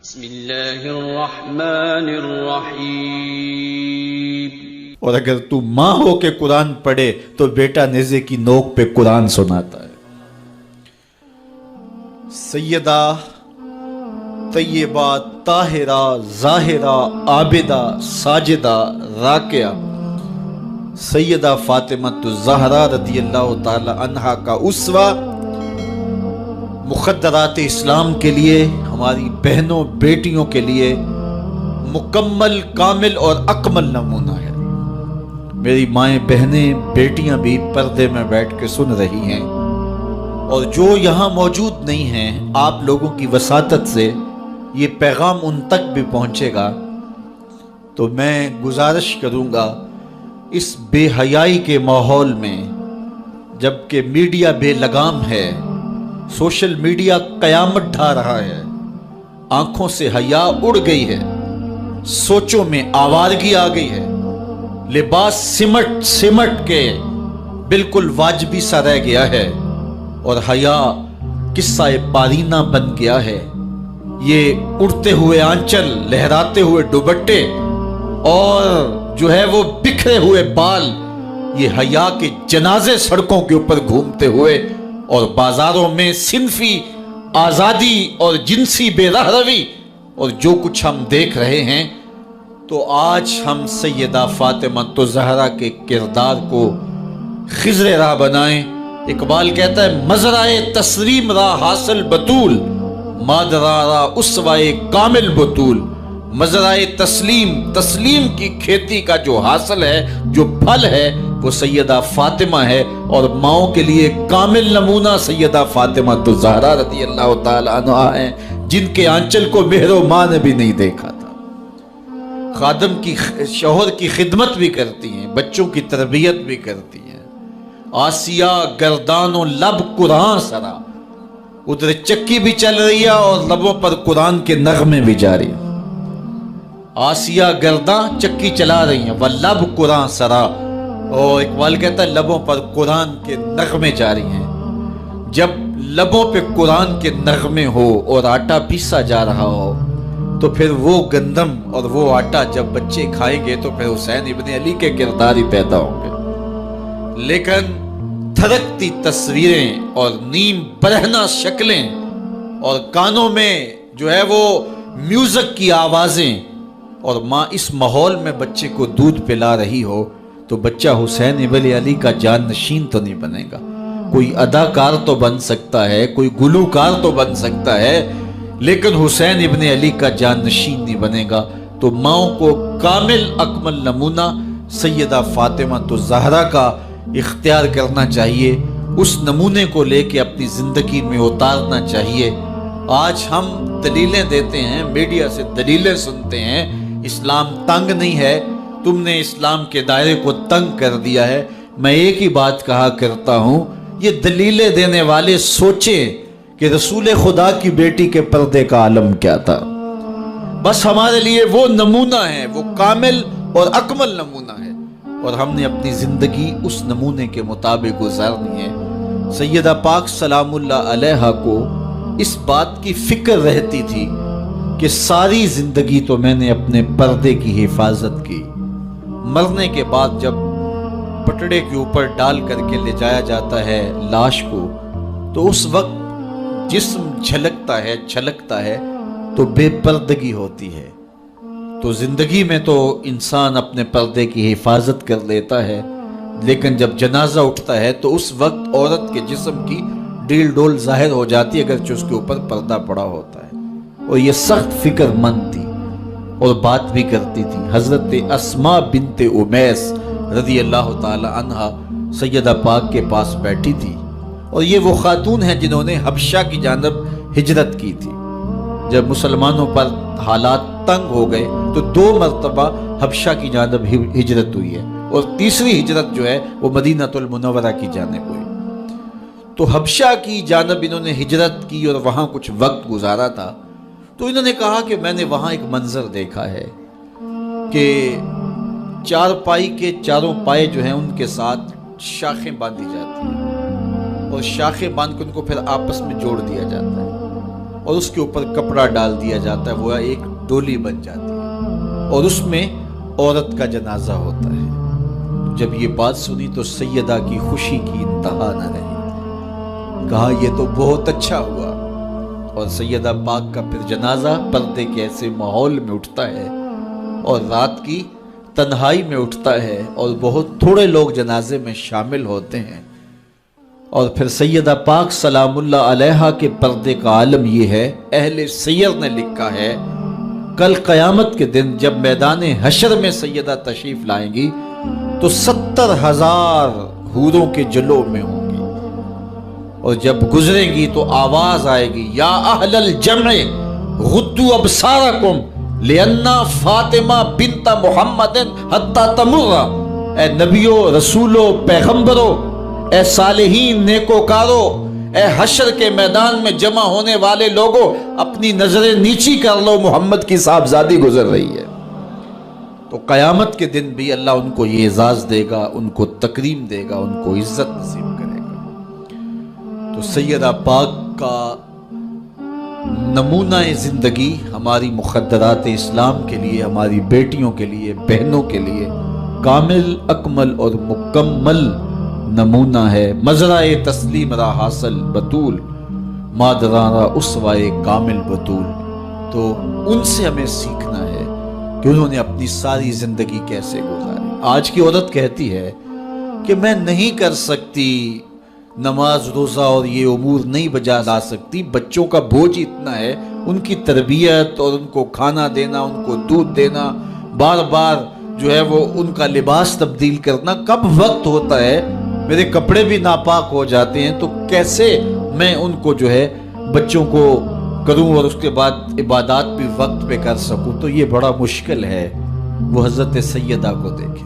بسم اللہ الرحمن الرحیم۔ اور اگر تو ماں ہو کے قرآن پڑھے تو بیٹا نیزے کی نوک پہ قرآن سناتا ہے۔ سیدہ طیبہ طاہرہ ظاہرہ عابدہ ساجدہ راکعہ سیدہ فاطمہ الزہرا رضی اللہ تعالی عنہا کا اسوہ مقدرات اسلام کے لیے، ہماری بہنوں بیٹیوں کے لیے مکمل کامل اور اکمل نمونہ ہے۔ میری مائیں بہنیں بیٹیاں بھی پردے میں بیٹھ کے سن رہی ہیں، اور جو یہاں موجود نہیں ہیں، آپ لوگوں کی وساطت سے یہ پیغام ان تک بھی پہنچے گا۔ تو میں گزارش کروں گا، اس بے حیائی کے ماحول میں جبکہ میڈیا بے لگام ہے، سوشل میڈیا قیامت ڈھا رہا ہے، آنکھوں سے حیا اڑ گئی ہے، سوچوں میں آوارگی آ گئی ہے، لباس سمٹ کے بالکل واجبی سا رہ گیا ہے، اور حیا قصہ پارینہ بن گیا ہے۔ یہ اڑتے ہوئے آنچل، لہراتے ہوئے دوپٹے اور جو ہے وہ بکھرے ہوئے بال، یہ حیا کے جنازے سڑکوں کے اوپر گھومتے ہوئے، اور بازاروں میں صنفی آزادی اور جنسی بے رہروی اور جو کچھ ہم دیکھ رہے ہیں۔ تو آج ہم سیدہ فاطمہ الزہرا کے کردار کو خضر راہ بنائیں۔ اقبال کہتا ہے، مزرعہ تسلیم را حاصل بطول، مادرا را اسوائے کامل بطول۔ مزرعہ تسلیم کی کھیتی کا جو حاصل ہے، جو پھل ہے، وہ سیدہ فاطمہ ہے، اور ماؤں کے لیے کامل نمونہ سیدہ فاطمہ الزہرا رضی اللہ تعالی عنہا ہیں، جن کے آنچل کو مہر و ماں نے بھی نہیں دیکھا تھا۔ خادم کی شوہر کی خدمت بھی کرتی ہیں، بچوں کی تربیت بھی کرتی ہیں۔ آسیہ گردان و لب قرآن سرا، ادھر چکی بھی چل رہی ہے اور لبوں پر قرآن کے نغمے بھی جاری ہیں۔ آسیہ گرداں چکی چلا رہی ہیں، واللب قرآن سرا، اور اقبال کہتا ہے لبوں پر قرآن کے نغمے جاری ہیں۔ جب لبوں پہ قرآن کے نغمے ہو اور آٹا پیسا جا رہا ہو، تو پھر وہ گندم اور وہ آٹا جب بچے کھائیں گے تو پھر حسین ابن علی کے کردار ہی پیدا ہوں گے۔ لیکن تھرکتی تصویریں اور نیم برہنہ شکلیں اور کانوں میں جو ہے وہ میوزک کی آوازیں، اور ماں اس ماحول میں بچے کو دودھ پلا رہی ہو، تو بچہ حسین ابن علی کا جان نشین تو نہیں بنے گا۔ کوئی اداکار تو بن سکتا ہے، کوئی گلوکار تو بن سکتا ہے، لیکن حسین ابن علی کا جان نشین نہیں بنے گا۔ تو ماؤں کو کامل اکمل نمونہ سیدہ فاطمہ الزہرا کا اختیار کرنا چاہیے، اس نمونے کو لے کے اپنی زندگی میں اتارنا چاہیے۔ آج ہم دلیلیں دیتے ہیں، میڈیا سے دلیلیں سنتے ہیں، اسلام تنگ نہیں ہے، تم نے اسلام کے دائرے کو تنگ کر دیا ہے۔ میں ایک ہی بات کہا کرتا ہوں، یہ دلیلیں دینے والے سوچیں کہ رسول خدا کی بیٹی کے پردے کا عالم کیا تھا۔ بس ہمارے لیے وہ نمونہ ہے، وہ کامل اور اکمل نمونہ ہے، اور ہم نے اپنی زندگی اس نمونے کے مطابق گزارنی ہے۔ سیدہ پاک سلام اللہ علیہا کو اس بات کی فکر رہتی تھی کہ ساری زندگی تو میں نے اپنے پردے کی حفاظت کی، مرنے کے بعد جب پٹڑے کے اوپر ڈال کر کے لے جایا جاتا ہے لاش کو، تو اس وقت جسم چھلکتا ہے تو بے پردگی ہوتی ہے۔ تو زندگی میں تو انسان اپنے پردے کی حفاظت کر لیتا ہے، لیکن جب جنازہ اٹھتا ہے تو اس وقت عورت کے جسم کی ڈیل ڈول ظاہر ہو جاتی ہے، اگرچہ اس کے اوپر پردہ پڑا ہوتا ہے۔ اور یہ سخت فکر مند تھی اور بات بھی کرتی تھی۔ حضرت اسماء بنت امیس رضی اللہ تعالی عنہا سیدہ پاک کے پاس بیٹھی تھی، اور یہ وہ خاتون ہیں جنہوں نے حبشہ کی جانب ہجرت کی تھی۔ جب مسلمانوں پر حالات تنگ ہو گئے تو 2 مرتبہ حبشہ کی جانب ہجرت ہوئی ہے، اور تیسری ہجرت جو ہے وہ مدینہ المنورہ کی جانب ہوئی۔ تو حبشہ کی جانب انہوں نے ہجرت کی اور وہاں کچھ وقت گزارا تھا، تو انہوں نے کہا کہ میں نے وہاں ایک منظر دیکھا ہے کہ چارپائی کے چاروں پائے جو ہیں ان کے ساتھ شاخیں باندھی جاتی ہیں، اور شاخیں باندھ کے ان کو پھر آپس میں جوڑ دیا جاتا ہے، اور اس کے اوپر کپڑا ڈال دیا جاتا ہے، وہ ایک ڈولی بن جاتی ہے اور اس میں عورت کا جنازہ ہوتا ہے۔ جب یہ بات سنی تو سیدہ کی خوشی کی انتہا نہ رہی، کہا یہ تو بہت اچھا ہوا۔ اور سیدہ پاک کا پھر جنازہ پردے کے ایسے ماحول میں اٹھتا ہے اور رات کی تنہائی میں اٹھتا ہے اور بہت تھوڑے لوگ جنازے میں شامل ہوتے ہیں۔ اور پھر سیدہ پاک سلام اللہ علیہا کے پردے کا عالم یہ ہے، اہل سیر نے لکھا ہے کل قیامت کے دن جب میدان حشر میں سیدہ تشریف لائیں گی تو 70,000 حوروں کے جلو میں ہوں گی، اور جب گزریں گی تو آواز آئے گی یا اہل الجمع غضوا ابصارکم لأن فاطمہ بنت محمد حتی تمر۔ اے نبیوں، رسولوں، پیغمبروں، اے صالحین، نیکوکاروں، اے حشر کے میدان میں جمع ہونے والے لوگوں، اپنی نظریں نیچی کر لو، محمد کی صاحبزادی گزر رہی ہے۔ تو قیامت کے دن بھی اللہ ان کو یہ اعزاز دے گا، ان کو تکریم دے گا، ان کو عزت نصیب کرے گا۔ تو سیدہ پاک کا نمونہ زندگی ہماری مخدرات اسلام کے لیے، ہماری بیٹیوں کے لیے، بہنوں کے لیے کامل، اکمل اور مکمل نمونہ ہے۔ مزرعہ تسلیم را حاصل بطول، مادران را اسوائے کامل بطول۔ تو ان سے ہمیں سیکھنا ہے کہ انہوں نے اپنی ساری زندگی کیسے گزاری۔ آج کی عورت کہتی ہے کہ میں نہیں کر سکتی نماز، روزہ اور یہ امور نہیں بجا لا سکتی، بچوں کا بوجھ اتنا ہے، ان کی تربیت اور ان کو کھانا دینا، ان کو دودھ دینا، بار بار جو ہے وہ ان کا لباس تبدیل کرنا، کب وقت ہوتا ہے، میرے کپڑے بھی ناپاک ہو جاتے ہیں، تو کیسے میں ان کو جو ہے بچوں کو کروں اور اس کے بعد عبادات بھی وقت پہ کر سکوں، تو یہ بڑا مشکل ہے۔ وہ حضرت سیدہ کو دیکھیں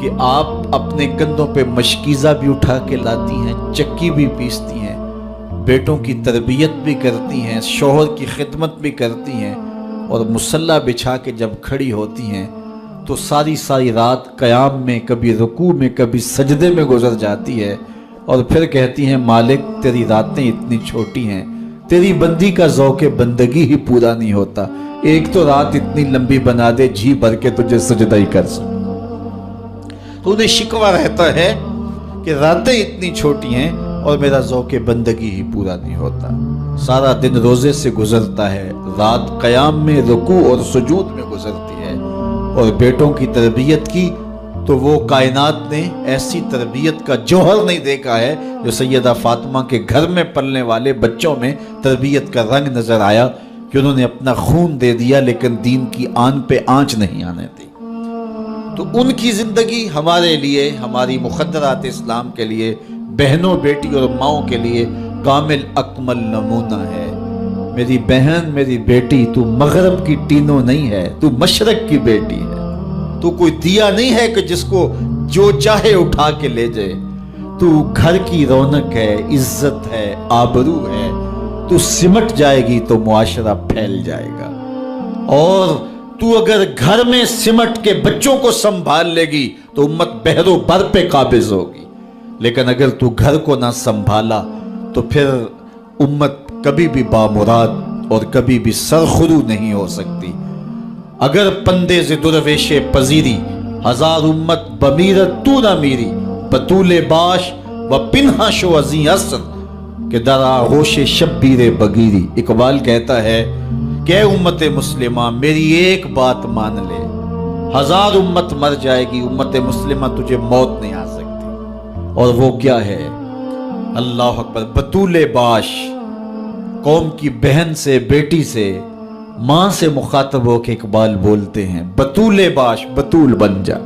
کہ آپ اپنے کندھوں پہ مشکیزہ بھی اٹھا کے لاتی ہیں، چکی بھی پیستی ہیں، بیٹوں کی تربیت بھی کرتی ہیں، شوہر کی خدمت بھی کرتی ہیں، اور مصلی بچھا کے جب کھڑی ہوتی ہیں تو ساری رات قیام میں، کبھی رکوع میں، کبھی سجدے میں گزر جاتی ہے، اور پھر کہتی ہیں مالک تیری راتیں اتنی چھوٹی ہیں، تیری بندی کا ذوق بندگی ہی پورا نہیں ہوتا، ایک تو رات اتنی لمبی بنا دے جی بھر کے تجھے سجدہ ہی کر سکوں۔ تو انہیں شکوہ رہتا ہے کہ راتیں اتنی چھوٹی ہیں اور میرا ذوق بندگی ہی پورا نہیں ہوتا۔ سارا دن روزے سے گزرتا ہے، رات قیام میں، رکوع اور سجود میں گزرتی ہے، اور بیٹوں کی تربیت کی تو وہ کائنات نے ایسی تربیت کا جوہر نہیں دیکھا ہے جو سیدہ فاطمہ کے گھر میں پلنے والے بچوں میں تربیت کا رنگ نظر آیا، کہ انہوں نے اپنا خون دے دیا لیکن دین کی آن پہ آنچ نہیں آنے دی۔ تو ان کی زندگی ہمارے لیے، ہماری مخدرات اسلام کے لیے، بہنوں، بیٹی اور ماؤں کے لیے کامل اکمل نمونہ ہے۔ میری بہن، میری بیٹی، تو مغرب کی ٹینو نہیں ہے، تو مشرق کی بیٹی ہے، تو کوئی دیا نہیں ہے کہ جس کو جو چاہے اٹھا کے لے جائے، تو گھر کی رونق ہے، عزت ہے، آبرو ہے، تو سمٹ جائے گی تو معاشرہ پھیل جائے گا، اور تو اگر گھر میں سمٹ کے بچوں کو سنبھال لے گی تو امت بحر و بر پہ قابض ہوگی، لیکن اگر تو گھر کو نہ سنبھالا تو پھر امت کبھی بھی بامراد اور کبھی بھی سرخرو نہیں ہو سکتی۔ اگر پندے ز درویش پذیری، ہزار امت بمیرت تو نہ میری، بطول باش و پنہا شو ازیں اثر کہ در آغوش شبیر بگیری۔ اقبال کہتا ہے کہ اے امت مسلمہ میری ایک بات مان لے، ہزار امت مر جائے گی، امت مسلمہ تجھے موت نہیں آ سکتی۔ اور وہ کیا ہے؟ اللہ اکبر، بطول باش، قوم کی بہن سے، بیٹی سے، ماں سے مخاطب ہو کے اقبال بولتے ہیں بطول باش، بطول بن جا،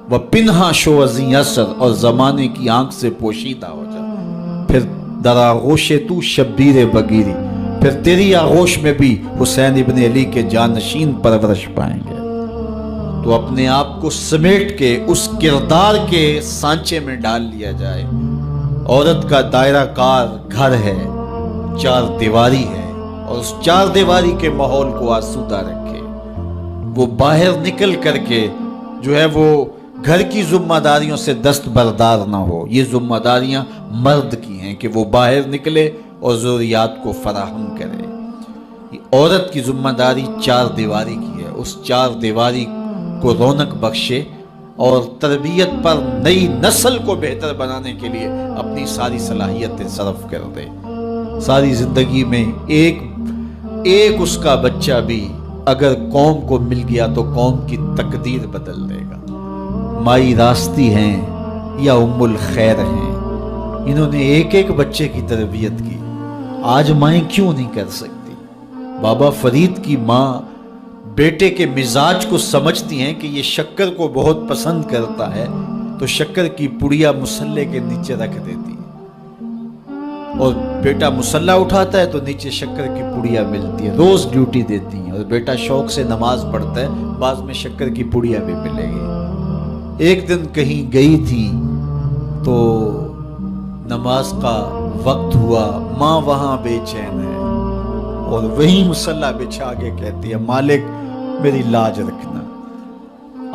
وہ پنہا شو ازیں اثر، اور زمانے کی آنکھ سے پوشیدہ ہو جا، پھر در آغوش تو شبیر بگیری، پھر تیری آغوش میں بھی حسین ابن علی کے جانشین پرورش پائیں گے۔ تو اپنے آپ کو سمیٹ کے اس کردار کے سانچے میں ڈال لیا جائے۔ عورت کا دائرہ کار گھر ہے، چار دیواری ہے، اور اس چار دیواری کے ماحول کو آسودہ رکھے۔ وہ باہر نکل کر کے جو ہے وہ گھر کی ذمہ داریوں سے دست بردار نہ ہو، یہ ذمہ داریاں مرد کی ہیں کہ وہ باہر نکلے، اور ضروریات کو فراہم کرے۔ عورت کی ذمہ داری چار دیواری کی ہے، اس چار دیواری کو رونق بخشے اور تربیت پر نئی نسل کو بہتر بنانے کے لیے اپنی ساری صلاحیتیں صرف کر دے۔ ساری زندگی میں ایک اس کا بچہ بھی اگر قوم کو مل گیا تو قوم کی تقدیر بدل دے گا۔ مائی راستی ہیں یا ام الخیر ہیں، انہوں نے ایک بچے کی تربیت کی، آج مائیں کیوں نہیں کر سکتی؟ بابا فرید کی ماں بیٹے کے مزاج کو سمجھتی ہیں کہ یہ شکر کو بہت پسند کرتا ہے، تو شکر کی پڑیا مسلے کے نیچے رکھ دیتی ہے، اور بیٹا مسلح اٹھاتا ہے تو نیچے شکر کی پڑیا ملتی ہے، روز ڈیوٹی دیتی ہیں، اور بیٹا شوق سے نماز پڑھتا ہے، بعض میں شکر کی پڑیا بھی ملے گی۔ ایک دن کہیں گئی تھی تو نماز کا وقت ہوا، ماں وہاں بے چین ہے اور وہی مسلح بچھا کے کہتی ہے مالک میری لاج رکھنا۔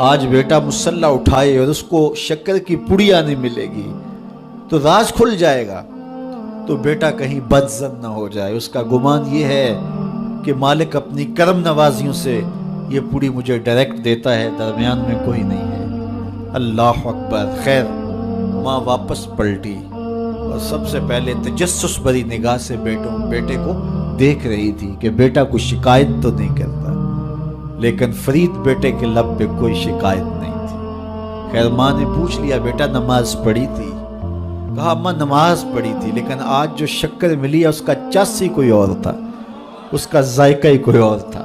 آج بیٹا مسلح اٹھائے اور اس کو شکر کی پڑیا نہیں ملے گی تو راز کھل جائے گا، تو بیٹا کہیں بدظن نہ ہو جائے، اس کا گمان یہ ہے کہ مالک اپنی کرم نوازیوں سے یہ پوری مجھے ڈائریکٹ دیتا ہے، درمیان میں کوئی نہیں ہے۔ اللہ اکبر۔ خیر ماں واپس پلٹی اور سب سے پہلے تجسس بھری نگاہ سے بیٹے کو دیکھ رہی تھی کہ بیٹا کوئی شکایت تو نہیں کرتا، لیکن فرید بیٹے کے لب پہ کوئی شکایت نہیں تھی۔ خیر ماں نے پوچھ لیا بیٹا نماز پڑھی تھی؟ کہا اماں نماز پڑھی تھی، لیکن آج جو شکر ملی ہے اس کا چس ہی کوئی اور تھا، اس کا ذائقہ ہی کوئی اور تھا۔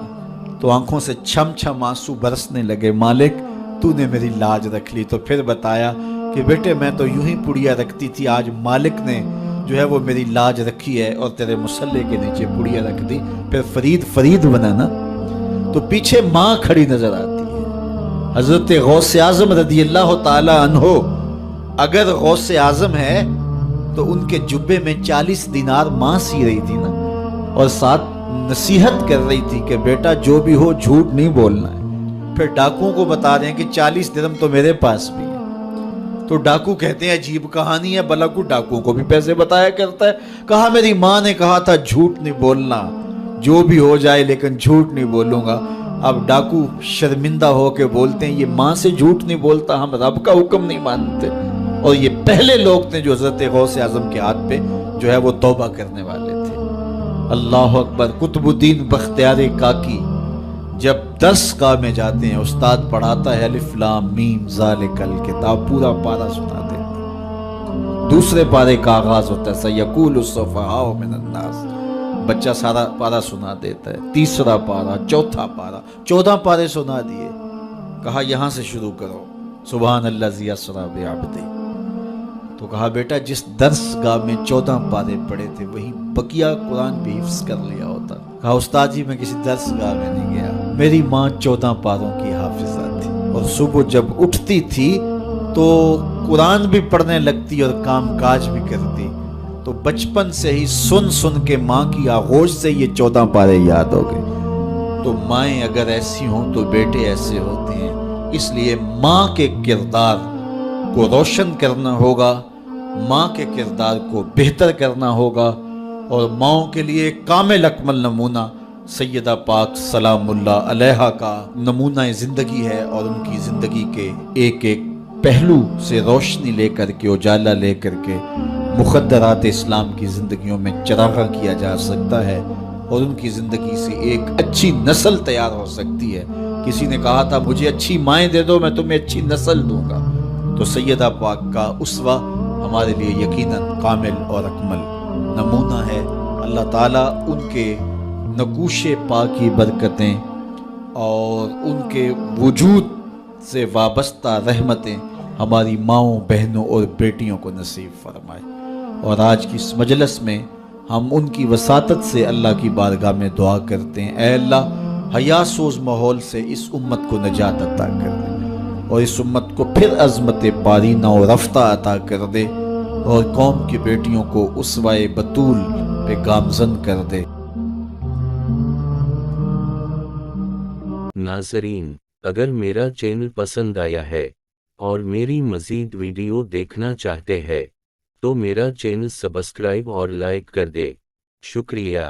تو آنکھوں سے چھم چھم آنسو برسنے لگے، مالک تو نے میری لاج رکھ لی۔ تو پھر بتایا کہ بیٹے میں تو یوں ہی پڑیا رکھتی تھی، آج مالک نے جو ہے وہ میری لاج رکھی ہے اور تیرے مسلح کے نیچے پڑیا رکھ دی، پھر فرید بنا نا۔ تو پیچھے ماں کھڑی نظر آتی ہے، حضرت غوث اعظم رضی اللہ تعالی عنہ اگر غوث اعظم ہے تو ان کے جبے میں 40 دینار ماں سی رہی تھی نا، اور ساتھ نصیحت کر رہی تھی کہ بیٹا جو بھی ہو جھوٹ نہیں بولنا ہے۔ پھر ڈاکوؤں کو بتا رہے ہیں کہ 40 درہم تو میرے پاس بھی ہے، تو ڈاکو کہتے ہیں عجیب کہانی ہے، بھلا کو ڈاکو کو بھی پیسے بتایا کرتا ہے۔ کہا میری ماں نے کہا تھا جھوٹ نہیں بولنا، جو بھی ہو جائے لیکن جھوٹ نہیں بولوں گا۔ اب ڈاکو شرمندہ ہو کے بولتے ہیں یہ ماں سے جھوٹ نہیں بولتا، ہم رب کا حکم نہیں مانتے۔ اور یہ پہلے لوگ تھے جو حضرت غوث اعظم کے ہاتھ پہ جو ہے وہ توبہ کرنے والے تھے۔ اللہ اکبر۔ قطب الدین بختیار کاکی جب درس گاہ میں جاتے ہیں، استاد پڑھاتا ہے الف لام میم ذالک الکتاب، پورا پارہ سنا دیتے ہیں۔ دوسرے پارے کا آغاز ہوتا ہے سیقول السفہاء من الناس، بچہ سارا پارہ سنا دیتا ہے۔ تیسرا پارہ، چوتھا پارہ، 14 پارے سنا دیے۔ کہا یہاں سے شروع کرو، سبحان الذی اسری بعبدہ۔ تو کہا بیٹا جس درس گاہ میں 14 پارے پڑھے تھے وہی بقیہ قرآن بھی حفظ کر لیا ہوتا۔ کہا استاد جی میں کسی درس گاہ میں نہیں گیا، میری ماں 14 پاروں کی حافظہ تھی، اور صبح جب اٹھتی تھی تو قرآن بھی پڑھنے لگتی اور کام کاج بھی کرتی، تو بچپن سے ہی سن کے ماں کی آغوش سے یہ 14 پارے یاد ہو گئے۔ تو مائیں اگر ایسی ہوں تو بیٹے ایسے ہوتے ہیں، اس لیے ماں کے کردار کو روشن کرنا ہوگا، ماں کے کردار کو بہتر کرنا ہوگا، اور ماؤں کے لیے کامل اکمل نمونہ سیدہ پاک سلام اللہ علیہا کا نمونہ زندگی ہے، اور ان کی زندگی کے ایک پہلو سے روشنی لے کر کے، اجالا لے کر کے مخدرات اسلام کی زندگیوں میں چراغاں کیا جا سکتا ہے، اور ان کی زندگی سے ایک اچھی نسل تیار ہو سکتی ہے۔ کسی نے کہا تھا مجھے اچھی مائیں دے دو میں تمہیں اچھی نسل دوں گا، تو سیدہ پاک کا اسوہ ہمارے لیے یقیناً کامل اور اکمل نمونہ ہے۔ اللہ تعالیٰ ان کے نقوش پاک کی برکتیں اور ان کے وجود سے وابستہ رحمتیں ہماری ماؤں، بہنوں اور بیٹیوں کو نصیب فرمائے۔ اور آج کی اس مجلس میں ہم ان کی وساطت سے اللہ کی بارگاہ میں دعا کرتے ہیں، اے اللہ حیا سوز ماحول سے اس امت کو نجات عطا کر دے، اور اس امت کو پھر عظمت پارینہ و رفتہ عطا کر دے، اور قوم کی بیٹیوں کو اسوہ بطول پہ گامزن کر دے۔ ناظرین، اگر میرا چینل پسند آیا ہے اور میری مزید ویڈیو دیکھنا چاہتے ہیں تو میرا چینل سبسکرائب اور لائک کر دے۔ شکریہ.